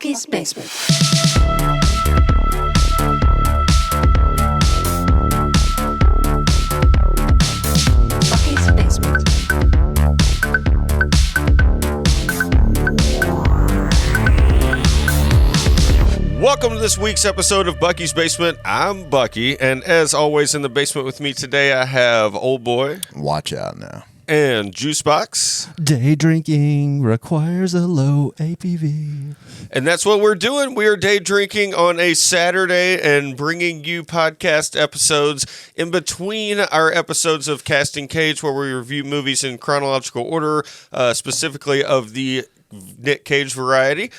Bucky's Basement. Bucky's Basement. Welcome to this week's episode of Bucky's Basement. I'm Bucky, and as always in the basement with me today, I have Oldboy. Watch out now. And Juicebox. Day drinking requires a low APV. And that's what we're doing. We are day drinking on a Saturday and bringing you podcast episodes in between our episodes of Nic Cage, where we review movies in chronological order, specifically of the Nic Cage variety.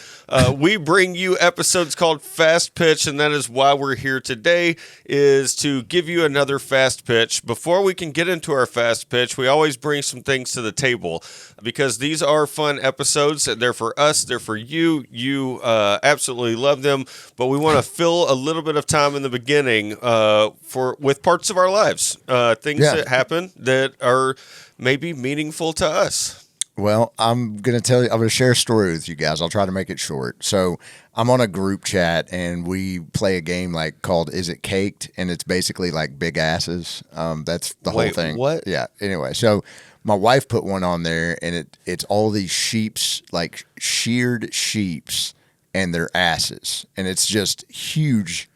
We bring you episodes called Fast Pitch, and that is why we're here today, is to give you another fast pitch. Before we can get into our fast pitch, we always bring some things to the table because these are fun episodes. They're for us, they're for you. You absolutely love them, but we want to fill a little bit of time in the beginning with parts of our lives, things that happen that are maybe meaningful to us. Well, I'm going to share a story with you guys. I'll try to make it short. So I'm on a group chat and we play a game called Is It Caked? And it's basically like big asses. That's the whole thing. What? Yeah. Anyway, so my wife put one on there and it's all these sheeps, like sheared sheeps and their asses. And it's just huge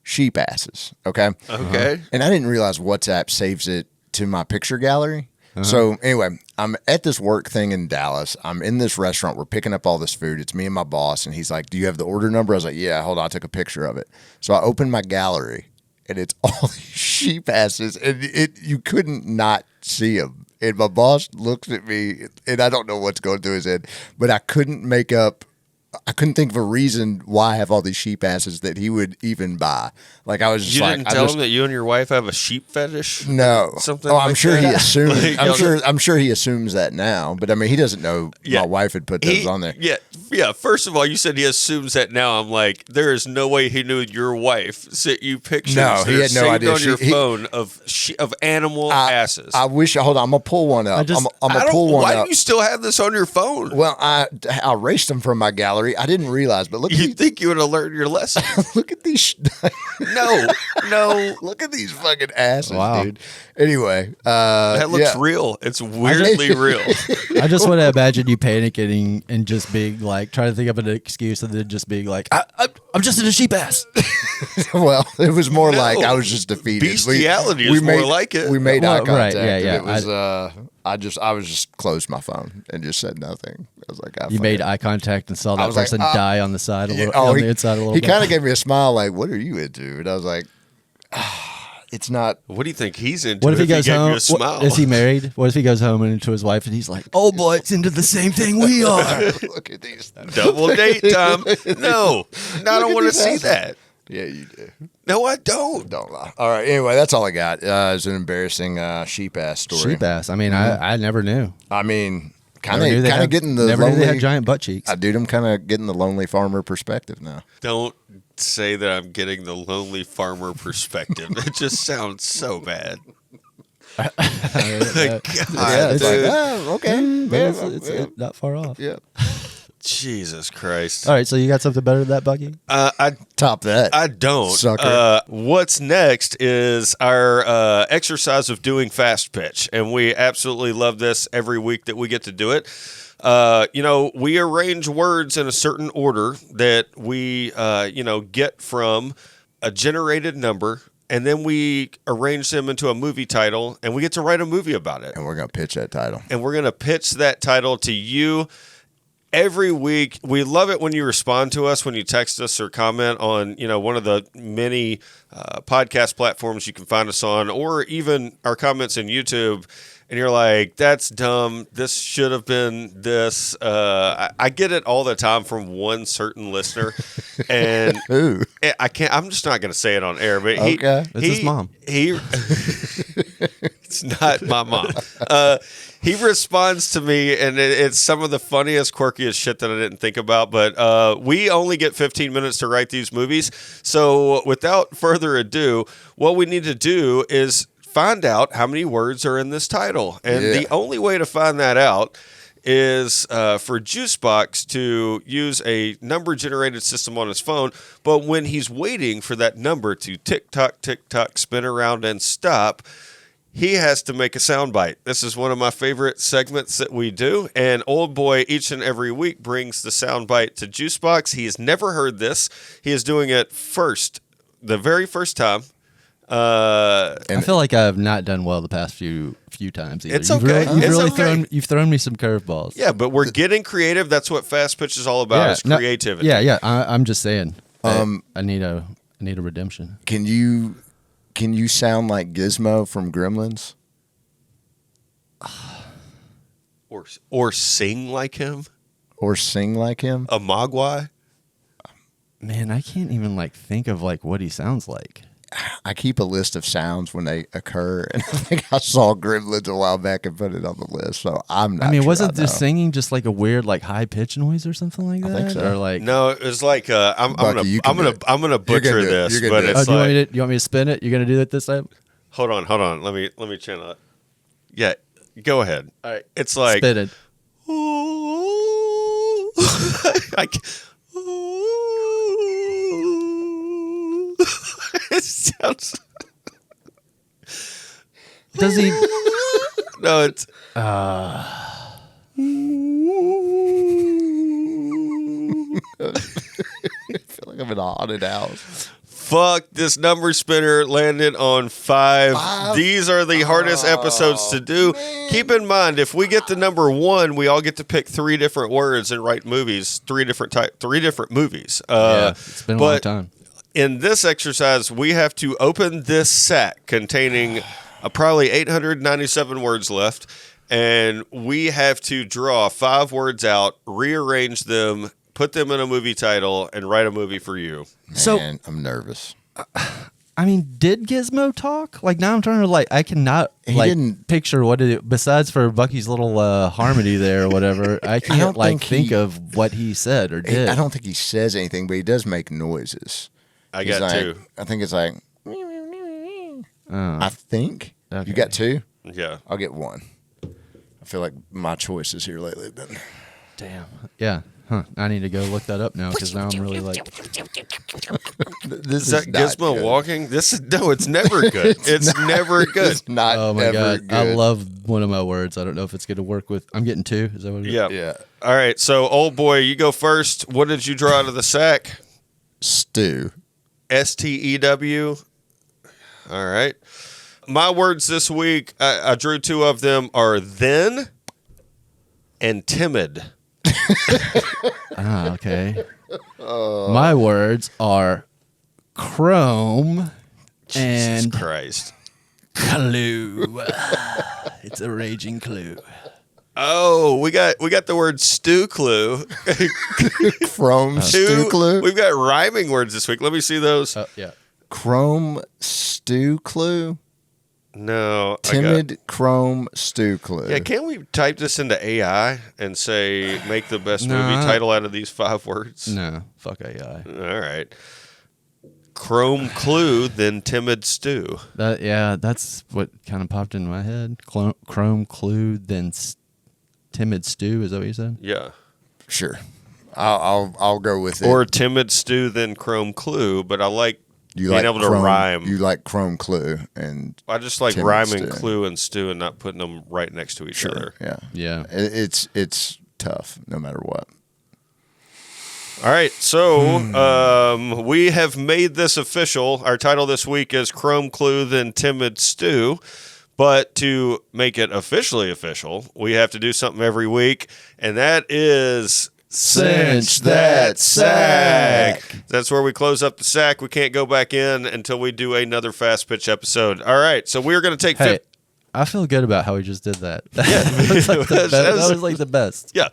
sheep asses. Okay. Okay. And I didn't realize WhatsApp saves it to my picture gallery. So anyway, I'm at this work thing in Dallas. I'm in this restaurant. We're picking up all this food. It's me and my boss, and he's like, "Do you have the order number?" I was like, "Yeah, hold on." I took a picture of it. So I opened my gallery, and it's all these sheep asses, and you couldn't not see them. And my boss looks at me, and I don't know what's going through his head, but I couldn't think of a reason why I have all these sheep asses that he would even buy. Like I was just You like, didn't tell him that you and your wife have a sheep fetish? No. Something. I'm sure that? he assumed. Like, I'm sure he assumes that now. But I mean, he doesn't know my wife had put those on there. Yeah. First of all, you said he assumes that now. I'm like, there is no way he knew your wife sent you pictures. No, he had no idea. On your phone of animal asses. I wish. Hold on, I'm gonna pull one up. I'm gonna pull one up. Why do you still have this on your phone? Well, I erased them from my gallery. I didn't realize, but look. You think you would have learned your lesson? Look at these. No. Look at these fucking asses, Wow. dude. Anyway, that looks real. It's weirdly real. I just want to imagine you panicking and just being like, trying to think of an excuse and then just being like, I'm just in a sheep ass. Well, it was more like I was just defeated. Bestiality is more like it. We made eye contact. Right, yeah. It was. I was just closed my phone and just said nothing. I was like, you made eye contact and saw that person die on the side the inside a little bit. He kind of bit. gave me a smile, like, "What are you into?" And I was like, "It's not." What do you think he's into? What if he goes gave home? You a smile? Is he married? What if he goes home and to his wife and he's like, "Oh boy, it's into the same thing we are." Look at these. Double date time. No, I don't want to see that. Yeah, you do. No, I don't. Don't lie. All right. Anyway, that's all I got. It's an embarrassing sheep ass story. Sheep ass. I mean, I never knew. I mean, kind Never of getting the never lonely. knew they had giant butt cheeks. Dude, I'm kind of getting the lonely farmer perspective now. Don't say that I'm getting the lonely farmer perspective. It just sounds so bad. God, It's dude. like, okay. It's not far off. Yeah. Jesus Christ. All right, so you got something better than that, Bucky? I Top that. I don't. Sucker. What's next is our exercise of doing fast pitch, and we absolutely love this every week that we get to do it. We arrange words in a certain order that we, get from a generated number, and then we arrange them into a movie title, and we get to write a movie about it. And we're going to pitch that title. And we're going to pitch that title to you. Every week, we love it when you respond to us, when you text us or comment on, one of the many podcast platforms you can find us on, or even our comments in YouTube. And you're like, that's dumb. This should have been this. I get it all the time from one certain listener. And Who? I'm just not going to say it on air, but It's his mom. It's not my mom. He responds to me, and it's some of the funniest, quirkiest shit that I didn't think about. But we only get 15 minutes to write these movies. So without further ado, what we need to do is find out how many words are in this title. And the only way to find that out is for Juicebox to use a number-generated system on his phone, but when he's waiting for that number to tick-tock, spin around, and stop, he has to make a soundbite. This is one of my favorite segments that we do, and Oldboy each and every week brings the soundbite to Juicebox. He has never heard this. He is doing it the very first time. I feel like I have not done well the past few times either. It's okay. You've thrown me some curveballs. Yeah, but we're getting creative. That's what Fast Pitch is all about, is creativity. I'm just saying. I need a redemption. Can you sound like Gizmo from Gremlins? Or sing like him? Or sing like him? A Mogwai? Man, I can't even think of what he sounds like. I keep a list of sounds when they occur, and I think I saw Gremlins a while back and put it on the list. So I'm not. Wasn't the singing just a weird high pitch noise or something like that? I think so. Or no, it was like I'm gonna butcher this, but it's do you want me to spin it? You're gonna do that this time? Hold on. Let me channel it. Yeah, go ahead. All right, it's like spin it. It sounds. Does he? No, it's. I feel like I'm in a haunted house. Fuck, this number spinner landed on 5. These are the hardest episodes to do. Man. Keep in mind, if we get the number 1, we all get to pick 3 different words and write movies, 3 different movies. It's been a long time. In this exercise, we have to open this sack containing probably 897 words left, and we have to draw 5 words out, rearrange them, put them in a movie title, and write a movie for you. Man, I'm nervous. Did Gizmo talk? Now I'm trying to I cannot picture what it besides for Bucky's little harmony there or whatever. I can't think of what he said or did. I don't think he says anything, but he does make noises. I got 2. I think it's like. I think you got 2. Yeah, I'll get 1. I feel like my choices here lately have been. Damn. Yeah. Huh. I need to go look that up now because now I'm really This is that Gizmo good. walking? It's never good. it's never good. It's not. Oh my god! Good. I love one of my words. I don't know if it's going to work with. I'm getting 2. Is that what it is? Yeah. All right. So, Oldboy, you go first. What did you draw out of the sack? Stew. STEW. All right. My words this week, I drew 2 of them, are then and timid. Okay. My words are chrome and Jesus Christ. clue. It's a raging clue. Oh, we got the word stew clue. Chrome stew clue. We've got rhyming words this week. Let me see those. Yeah. Chrome stew clue. No. Timid chrome stew clue. Yeah, can't we type this into AI and say make the best movie title out of these 5 words? No, fuck AI. All right. Chrome Clue, then Timid Stew. That's what kind of popped into my head. Chrome Clue, then Timid Stew. Is that what you said? Yeah. Sure. I'll go with it. Or Timid Stew, then Chrome Clue, but I like being able to rhyme. You like Chrome Clue and I just like Timid rhyming Stew. Clue and Stew and not putting them right next to each other. Yeah. It's tough no matter what. All right, so we have made this official. Our title this week is Chrome Clue, then Timid Stew. But to make it officially official, we have to do something every week, and that is Cinch that sack. That's where we close up the sack. We can't go back in until we do another Fast Pitch episode. All right, so we're going to take... Hey, I feel good about how we just did that. Yeah. That was like the best. Yeah.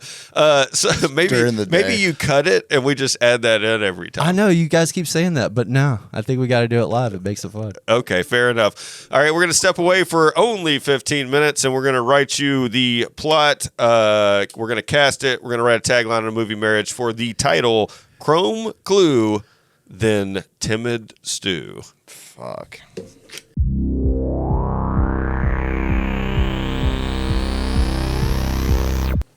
So maybe you cut it and we just add that in every time. I know you guys keep saying that, but no, I think we got to do it live. It makes it fun. Okay, fair enough. All right, we're going to step away for only 15 minutes and we're going to write you the plot. We're going to cast it. We're going to write a tagline on a movie marriage for the title Chrome Clue, then Timid Stew. Fuck.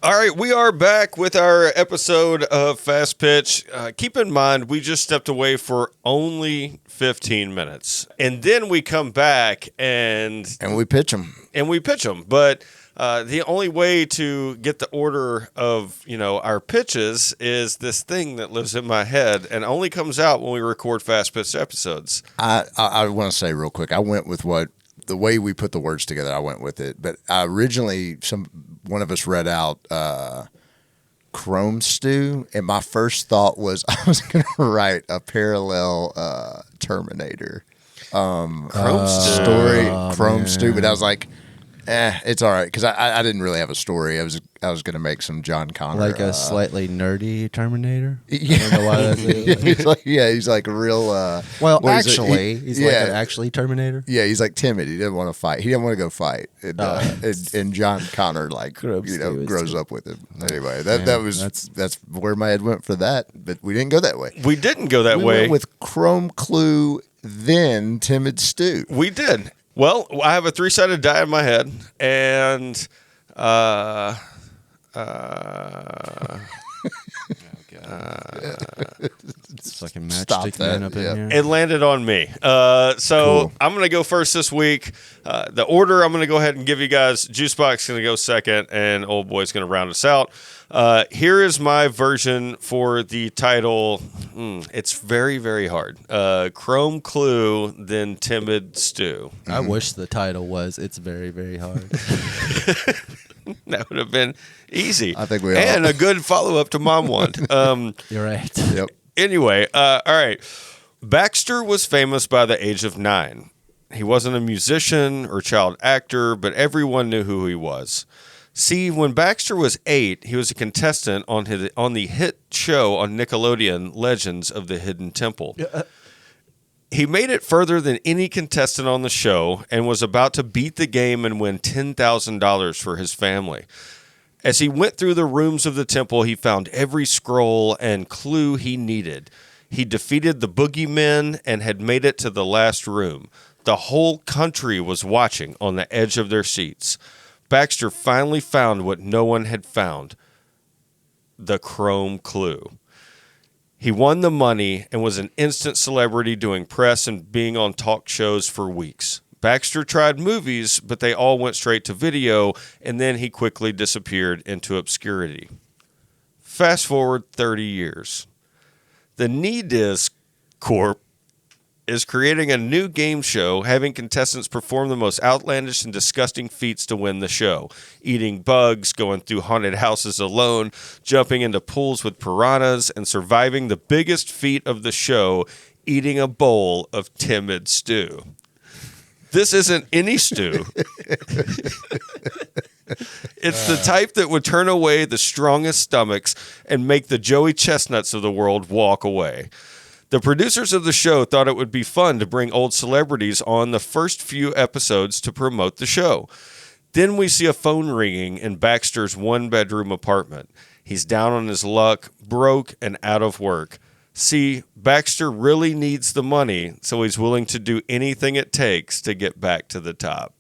All right, we are back with our episode of Fast Pitch. Keep in mind, we just stepped away for only 15 minutes. And then we come back and we pitch them. But the only way to get the order of, our pitches is this thing that lives in my head and only comes out when we record Fast Pitch episodes. I want to say real quick, I went with the way we put the words together, I went with it. But originally, one of us read out Chrome Stew, and my first thought was I was going to write a parallel Terminator Chrome Stew, but I was like, it's all right because I didn't really have a story. I was going to make some John Connor, like a slightly nerdy Terminator. Yeah, I don't know why that's he's like a real. Well, what is it? actually, he's like an actually Terminator. Yeah, he's like timid. He didn't want to fight. He didn't want to go fight. And John Connor grows up with him. Anyway, that's where my head went for that. But we didn't go that way. We didn't go that way. We went with Clue Then Timid Stew. We did. Well, I have a 3-sided die in my head, and It's fucking matchstick man up in here. It landed on me. Cool. I'm going to go first this week. The order, I'm going to go ahead and give you guys. Juicebox is going to go second, and Oldboy is going to round us out. Here is my version for the title. It's very, very hard. Chrome Clue, then Timid Stew. I wish the title was "It's Very, Very Hard." That would have been easy. I think we and a good follow up to Mom One. You're right. Yep. Anyway, all right. Baxter was famous by the age of 9. He wasn't a musician or child actor, but everyone knew who he was. See, when Baxter was 8, he was a contestant on the hit show on Nickelodeon, Legends of the Hidden Temple. He made it further than any contestant on the show and was about to beat the game and win $10,000 for his family. As he went through the rooms of the temple, he found every scroll and clue he needed. He defeated the boogeymen and had made it to the last room. The whole country was watching on the edge of their seats. Baxter finally found what no one had found: the Chrome Clue. He won the money and was an instant celebrity, doing press and being on talk shows for weeks. Baxter tried movies, but they all went straight to video, and then he quickly disappeared into obscurity. Fast forward 30 years. The Disc Corp is creating a new game show, having contestants perform the most outlandish and disgusting feats to win the show. Eating bugs, going through haunted houses alone, jumping into pools with piranhas, and surviving the biggest feat of the show, eating a bowl of timid stew. This isn't any stew. It's the type that would turn away the strongest stomachs and make the Joey Chestnuts of the world walk away. The producers of the show thought it would be fun to bring old celebrities on the first few episodes to promote the show. Then we see a phone ringing in Baxter's one-bedroom apartment. He's down on his luck, broke, and out of work. See, Baxter really needs the money, so he's willing to do anything it takes to get back to the top.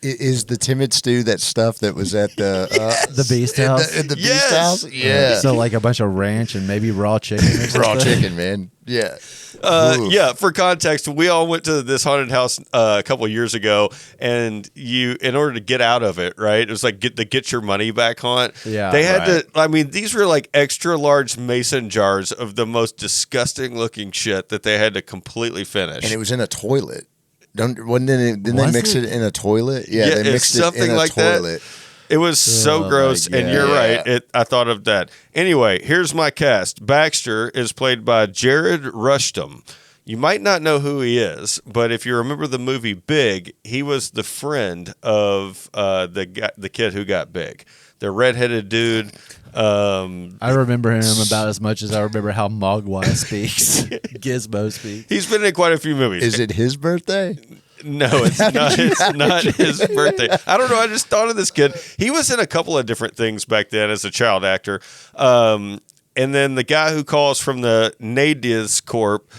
Is the timid stew that stuff that was at the the Beast House? In the Yes. Beast House? Yeah. So like a bunch of ranch and maybe raw chicken. Or something? Raw chicken, man. Yeah. Yeah, for context, we all went to this haunted house a couple of years ago, and in order to get out of it, right, it was like get your money back haunt. Yeah, they had to. I mean, these were like extra large mason jars of the most disgusting looking shit that they had to completely finish. And it was in a toilet. Didn't they mix it in a toilet? Yeah, Yeah, they it's mixed it something in a like that. toilet. It was so Oh, gross, my and God. you're Yeah. right. I thought of that. Anyway, here's my cast. Baxter is played by Jared Rushdom. You might not know who he is, but if you remember the movie Big, he was the friend of the kid who got big. The redheaded dude. I remember him about as much as I remember how Mogwai speaks. Gizmo speaks. He's been in quite a few movies. Is it his birthday? No, it's not. It's not his birthday. I don't know. I just thought of this kid. He was in a couple of different things back then as a child actor. And then the guy who calls from the Disc Corp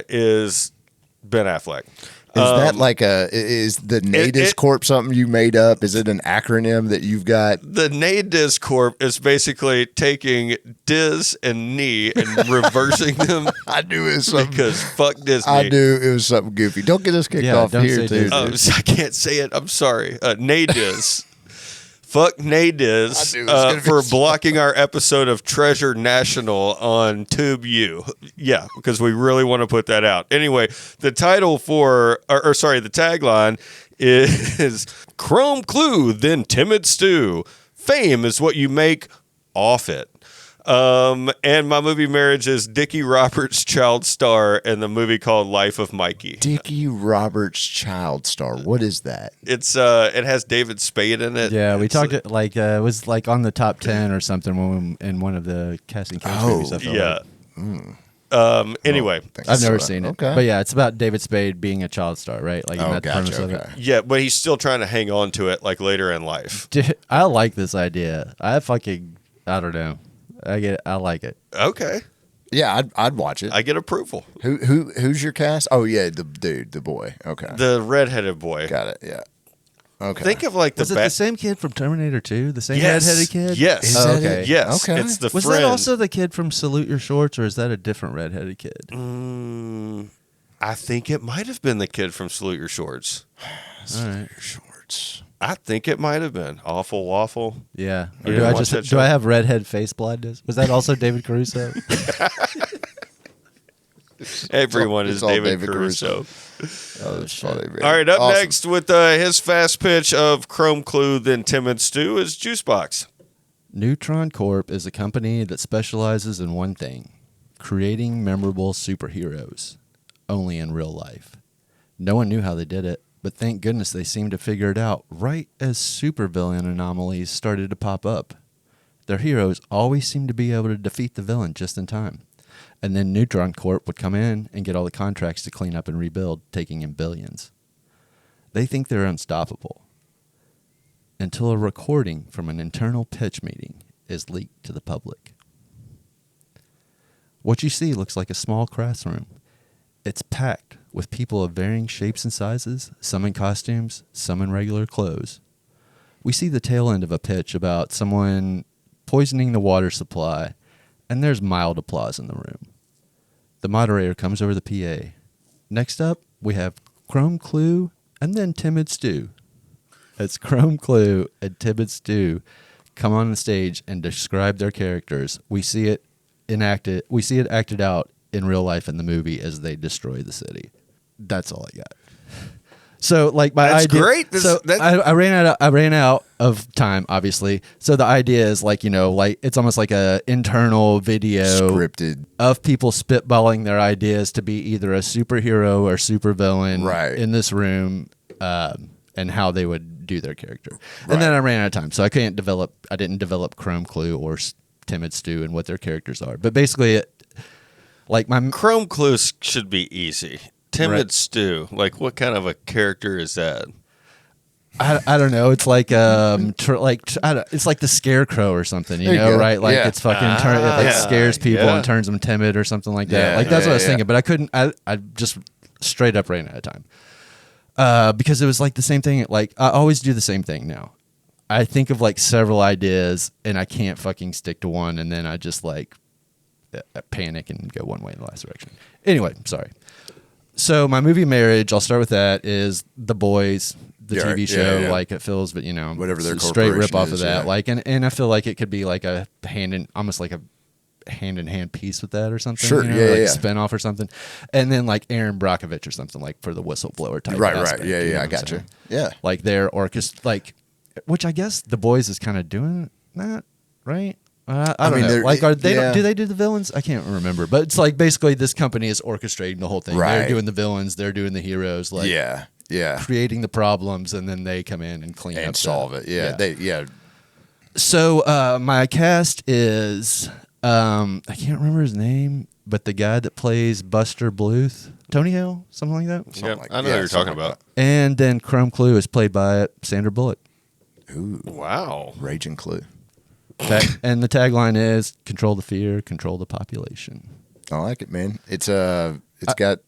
is Ben Affleck. Is that like is the NADIS Corp something you made up? Is it an acronym that you've got? The NADIS Corp is basically taking Diz and Knee and reversing them. I knew it was something. Because fuck Disney. I knew it was something goofy. Don't get us kicked off don't here, say too. Disney. I can't say it. I'm sorry. NADIS. Fuck NADIS for blocking our episode of Treasure National on Tube U. Yeah, because we really want to put that out. Anyway, the title the tagline is Chrome Clue Then Timid Stew. Fame is what you make off it. And my movie marriage is Dickie Roberts' child star in the movie called Life of Mikey. Dickie Roberts' child star. What is that? It's it has David Spade in it. Yeah, we talked it like it was like on the top 10 or something when in one of the casting movies. I felt Yeah. like. Anyway, I I've never seen it. Okay. But yeah, it's about David Spade being a child star, right? Like, Oh, the premise gotcha. of it. Okay. yeah, but he's still trying to hang on to it like later in life. Dude, I like this idea. I don't know. I like it. Okay, Yeah, I'd watch it. I get approval. Who's your cast? Oh yeah, the dude, the boy. Okay, The redheaded boy. got it. Yeah. Okay. Think of like Was it the same kid from Terminator 2? The same Yes. redheaded kid? Yes. Is Oh, that okay. it? Yes, Okay. it's the Was friend. that also the kid from Salute Your Shorts, or is that a different redheaded kid? I think it might have been the kid from Salute Your Shorts. All right. Shorts. I think it might have been Awful Waffle. Yeah. You Or didn't watch that show? do I have redhead face blindness? Was that also David Caruso? Everyone It's is all David David Caruso. Oh, that's funny, man. All right, up Awesome. next with his fast pitch of Chrome Clue Then Timid Stew is Juicebox. Neutron Corp is a company that specializes in one thing: creating memorable superheroes, only in real life. No one knew how they did it, but thank goodness they seemed to figure it out right as supervillain anomalies started to pop up. Their heroes always seemed to be able to defeat the villain just in time. And then Neutron Corp would come in and get all the contracts to clean up and rebuild, taking in billions. They think they're unstoppable. Until a recording from an internal pitch meeting is leaked to the public. What you see looks like a small classroom. It's packed with people of varying shapes and sizes, some in costumes, some in regular clothes. We see the tail end of a pitch about someone poisoning the water supply, and there's mild applause in the room. The moderator comes over the PA. Next up, we have Chrome Clue and then Timid Stew. As Chrome Clue and Timid Stew come on the stage and describe their characters, we see it acted out in real life in the movie as they destroy the city. That's all I got. So, like, my That's idea. great. I ran out of time, obviously. So the idea is like it's almost like a internal video Scripted. of people spitballing their ideas to be either a superhero or supervillain Right. in this room, and how they would do their character. Right. And then I ran out of time, so I didn't develop Chrome Clue or Timid Stew and what their characters are. But basically, Chrome Clue should be easy. Timid Right. Stew. Like, what kind of a character is that? I don't know. It's like it's like the Scarecrow or something, There you go. right? Like Yeah. it's fucking it scares people yeah. and turns them timid or something like that. Yeah, Like that's what I was yeah. thinking, but I couldn't. I just straight up ran out of time because it was like the same thing. Like I always do the same thing now. I think of like several ideas and I can't fucking stick to one, and then I just like panic and go one way in the last direction. Anyway, sorry. So my movie marriage, I'll start with that, is The Boys, the Yeah, TV show. yeah. Like it feels, but Whatever their it's a straight rip corporation off is, of that. yeah. Like, and I feel like it could be like a almost like a hand in hand piece with that or something. Sure, like yeah. a spinoff or something. And then like Aaron Brockovich or something, like for the whistleblower type. Right, aspect, right. Yeah, you know yeah. I what I'm got you. saying? Yeah. Like their which I guess The Boys is kind of doing that, right? I don't mean, know. they're- Like, are they? yeah. Do they do the villains? I can't remember. But it's like basically this company is orchestrating the whole thing. Right. They're doing the villains. They're doing the heroes. Like, Yeah. Yeah. creating the problems, and then they come in and clean up And solve it. Yeah. So my cast is I can't remember his name, but the guy that plays Buster Bluth, Tony Hill, something like that. Yeah, I know what you're talking about. And then Chrome Clue is played by Sandra Bullock. Ooh. Wow. Raging Clue. And the tagline is "Control the fear, control the population." I like it, man. It's got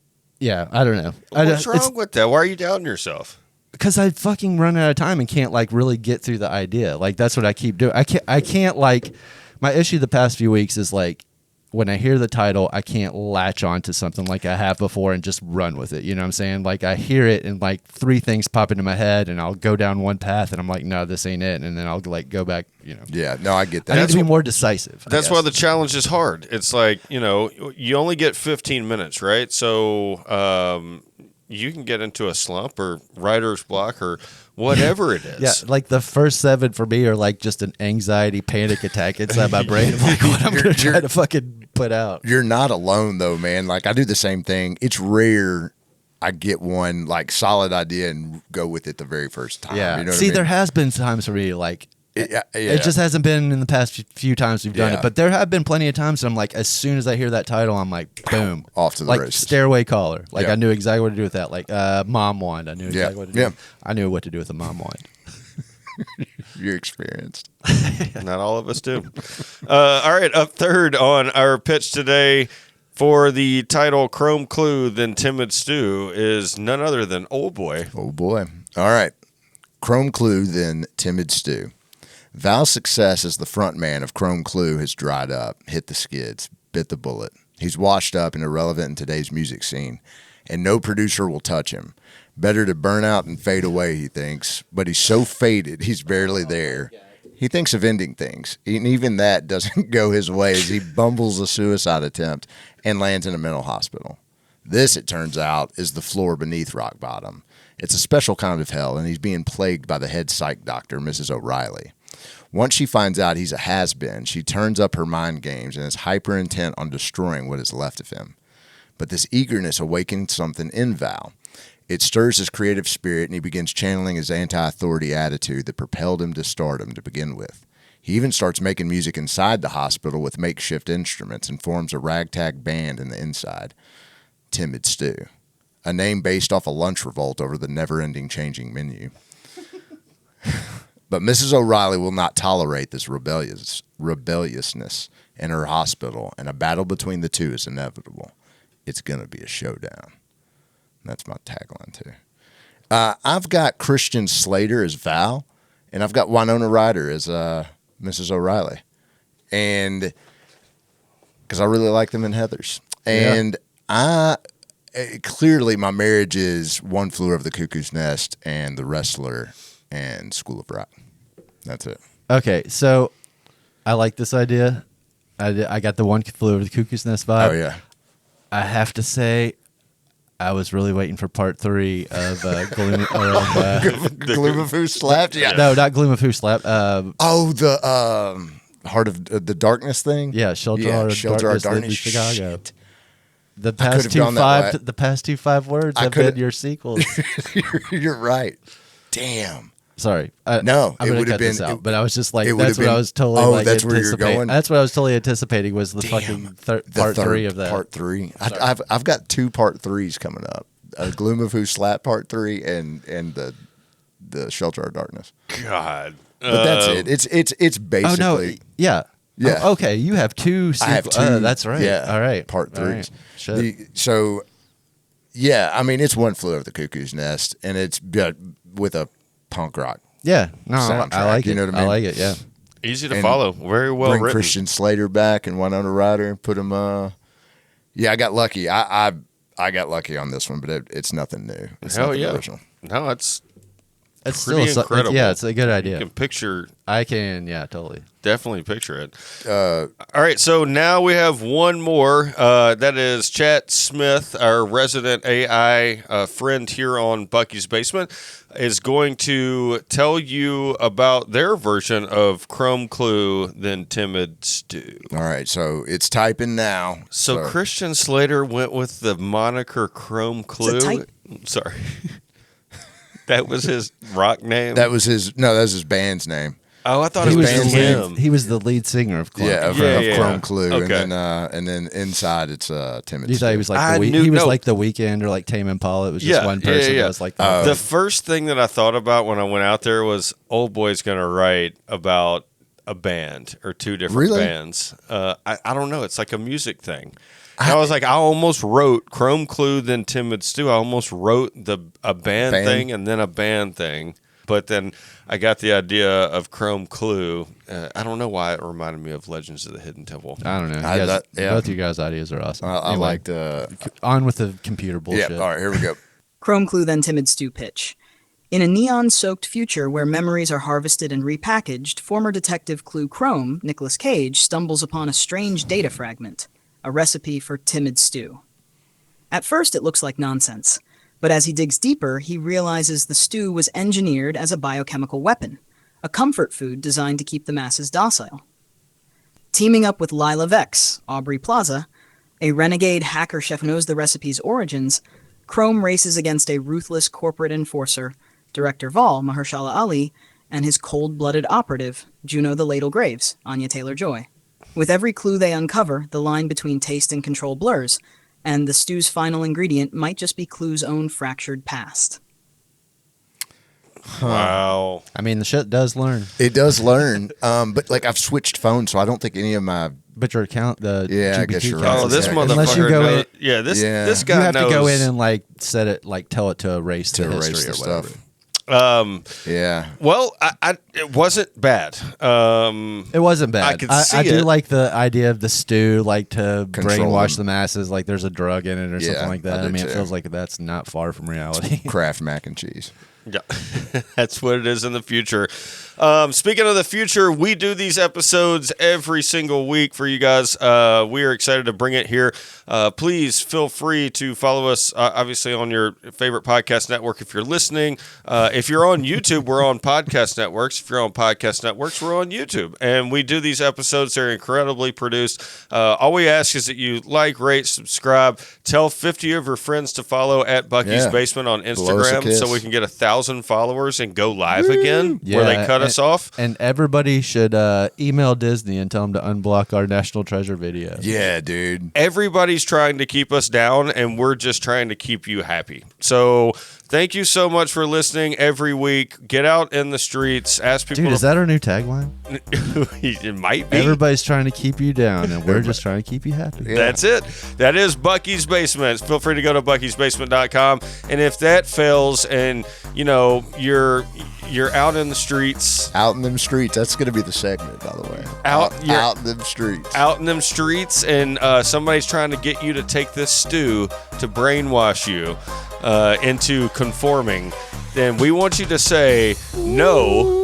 Yeah, I don't know. What's wrong with that? Why are you doubting yourself? Because I fucking run out of time and can't like really get through the idea. Like that's what I keep doing. I can't like my issue the past few weeks is like when I hear the title, I can't latch on to something like I have before and just run with it. You know what I'm saying? Like I hear it and like three things pop into my head and I'll go down one path and I'm like, no, this ain't it. And then I'll like go back, you know. Yeah, no, I get that. I need to be more decisive. That's why the challenge is hard. It's like, you know, you only get 15 minutes, right? So you can get into a slump or writer's block or whatever it is. Yeah, like the first 7 for me are like just an anxiety panic attack inside my brain of like what I'm going to try to fucking put out. You're not alone though, man. Like I do the same thing. It's rare I get one like solid idea and go with it the very first time. Yeah. You know what See, I mean? there has been times for me like Yeah. it just hasn't been in the past few times we've done Yeah. it, but there have been plenty of times that I'm like, as soon as I hear that title, I'm like, boom, Off to the like races. Stairway Caller. Like Yeah. I knew exactly what to do with that. Like Mom Wand, I knew exactly what to do. Yeah. I knew what to do with a Mom Wand. You're experienced. Not all of us do. All right, up third on our pitch today for the title Chrome Clue Then Timid Stew is none other than Oldboy. Oh boy. All right. Chrome Clue Then Timid Stew. Val's success as the front man of Chrome Clue has dried up, hit the skids, bit the bullet. He's washed up and irrelevant in today's music scene, and no producer will touch him. Better to burn out and fade away, he thinks, but he's so faded he's barely there. He thinks of ending things, and even that doesn't go his way as he bumbles a suicide attempt and lands in a mental hospital. This, it turns out, is the floor beneath rock bottom. It's a special kind of hell, and he's being plagued by the head psych doctor, Mrs. O'Reilly. Once she finds out he's a has-been, she turns up her mind games and is hyper intent on destroying what is left of him. But this eagerness awakens something in Val. It stirs his creative spirit, and he begins channeling his anti-authority attitude that propelled him to stardom to begin with. He even starts making music inside the hospital with makeshift instruments and forms a ragtag band in the inside. Timid Stew, a name based off a lunch revolt over the never-ending changing menu. But Mrs. O'Reilly will not tolerate this rebelliousness in her hospital, and a battle between the two is inevitable. It's going to be a showdown. That's my tagline, too. I've got Christian Slater as Val, and I've got Winona Ryder as Mrs. O'Reilly. And because I really like them in Heathers. And clearly my marriage is One Flew Over the Cuckoo's Nest and The Wrestler and School of Rock. That's it. Okay, so I like this idea. I got the One Flew Over the Cuckoo's Nest vibe. Oh, yeah. I have to say, I was really waiting for part 3 of Gloom. Gloom of Who Slapped? Yeah. No, not Gloom of Who Slapped. The Heart of the Darkness thing? Yeah, Shelter Our Darkness in Chicago. Shit. The I could've gone that way. past two 5 words have been your sequels. You're right. Damn. Sorry. No, I'm it going would to have cut this been. out. But I was just like, it would that's have what I been- was totally oh, like that's where you're anticipating. going? That's what I was totally anticipating was the Damn. fucking The part third 3 of that. Part 3. I've got 2 part 3s coming up. Gloom of Who Slapped part 3 and the Shelter Our Darkness. God. But that's it. It's Oh, basically. no. Yeah. Yeah. Oh, okay. You have 2 sequels. I have 2. That's right. Yeah. All right. Part 3s. All right. Shit. Yeah, I mean, it's One Flew Over the Cuckoo's Nest, and it's with a punk rock. Yeah. No, Soundtrack, I like it. you know what I mean? I like it. Yeah. Easy to And follow. Very well Bring written. Christian Slater back and Winona Ryder, put him. Yeah, I got lucky. I got lucky on this one, but it's nothing new. It's Hell nothing yeah. original. No, it's It's pretty still incredible. Yeah, it's a good you idea. can picture, I can. Yeah, totally. definitely picture it. All right, so now we have one more. That is Chat Smith, our resident AI friend here on Bucky's Basement, is going to tell you about their version of Chrome Clue Then Timid Stew. All right, so it's typing now. So Christian Slater went with the moniker Chrome Clue. Sorry. That was his rock name? that was his band's name. Oh, I thought His it was band's him. He was the lead singer of Clue. Yeah, of Yeah. Chrome Clue, Okay. and then inside it's Timid. You thought he was like I the knew- he was no. like the Weeknd or like Tame Impala. It was just one person that was like The first thing that I thought about when I went out there was Oldboy's going to write about a band or two different Really? bands. I don't know. It's like a music thing. I was like, I almost wrote Chrome, Clue, then Timid Stew. I almost wrote a band thing and then a band thing. But then I got the idea of Chrome Clue. I don't know why it reminded me of Legends of the Hidden Temple. I don't know. Both you guys' ideas are awesome. I liked on with the computer bullshit. Yeah, all right, here we go. Chrome Clue Then Timid Stew pitch. In a neon-soaked future where memories are harvested and repackaged, former detective Clue Chrome, Nic Cage, stumbles upon a strange data fragment, a recipe for timid stew. At first, it looks like nonsense, but as he digs deeper, he realizes the stew was engineered as a biochemical weapon, a comfort food designed to keep the masses docile. Teaming up with Lila Vex, Aubrey Plaza, a renegade hacker chef who knows the recipe's origins, Chrome races against a ruthless corporate enforcer, Director Vol, Mahershala Ali, and his cold-blooded operative, Juno the Ladle Graves, Anya Taylor-Joy. With every clue they uncover, the line between taste and control blurs, and the stew's final ingredient might just be Clue's own fractured past. Wow. I mean, the shit does learn. It does learn, but like I've switched phones, so I don't think any of my But your account, the Yeah, I GPT guess you're account, right. Oh, this Yeah. motherfucker. Unless you go knows- in- this guy you have knows. to go in and like set it, like tell it to erase to the erase history the or whatever. stuff. Yeah. Well, it wasn't bad. It wasn't bad. I could see I do it. like the idea of the stew, like to Control brainwash them. the masses, like there's a drug in it or Yeah, something like that. I I do mean, it too. feels like that's not far from reality. Kraft mac and cheese. Yeah, that's what it is in the future. Speaking of the future, we do these episodes every single week for you guys. We are excited to bring it here. Please feel free to follow us, obviously, on your favorite podcast network if you're listening. If you're on YouTube, we're on podcast networks. If you're on podcast networks, we're on YouTube. And we do these episodes. They're incredibly produced. All we ask is that you like, rate, subscribe. Tell 50 of your friends to follow at Bucky's Yeah. Basement on Blow us a Instagram kiss. so we can get 1,000 followers and go live again where they cut us off. And everybody should email Disney and tell them to unblock our National Treasure video. Yeah, dude. Everybody's trying to keep us down, and we're just trying to keep you happy. So thank you so much for listening every week. Get out in the streets. Ask people. Dude, is that our new tagline? It might be. Everybody's trying to keep you down, and we're just trying to keep you happy. Yeah. That's it. That is Bucky's Basement. Feel free to go to buckysbasement.com. And if that fails and, you know, you're out in the streets. Out in them streets. That's going to be the segment, by the way. Out in them streets. Out in them streets, and somebody's trying to get you to take this stew to brainwash you into conforming, then we want you to say no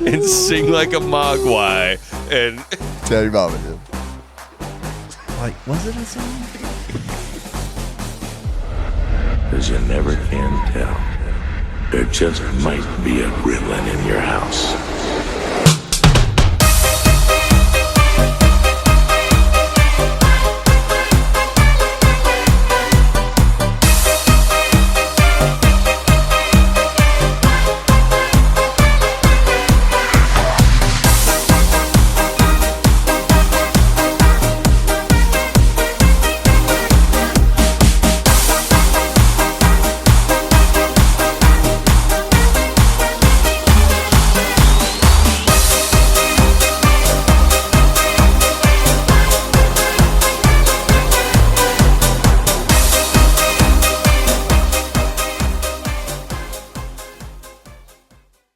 and sing like a mogwai. And Tell your mama, dude. Like, was it a song? 'Cause you never can tell. There just might be a gremlin in your house.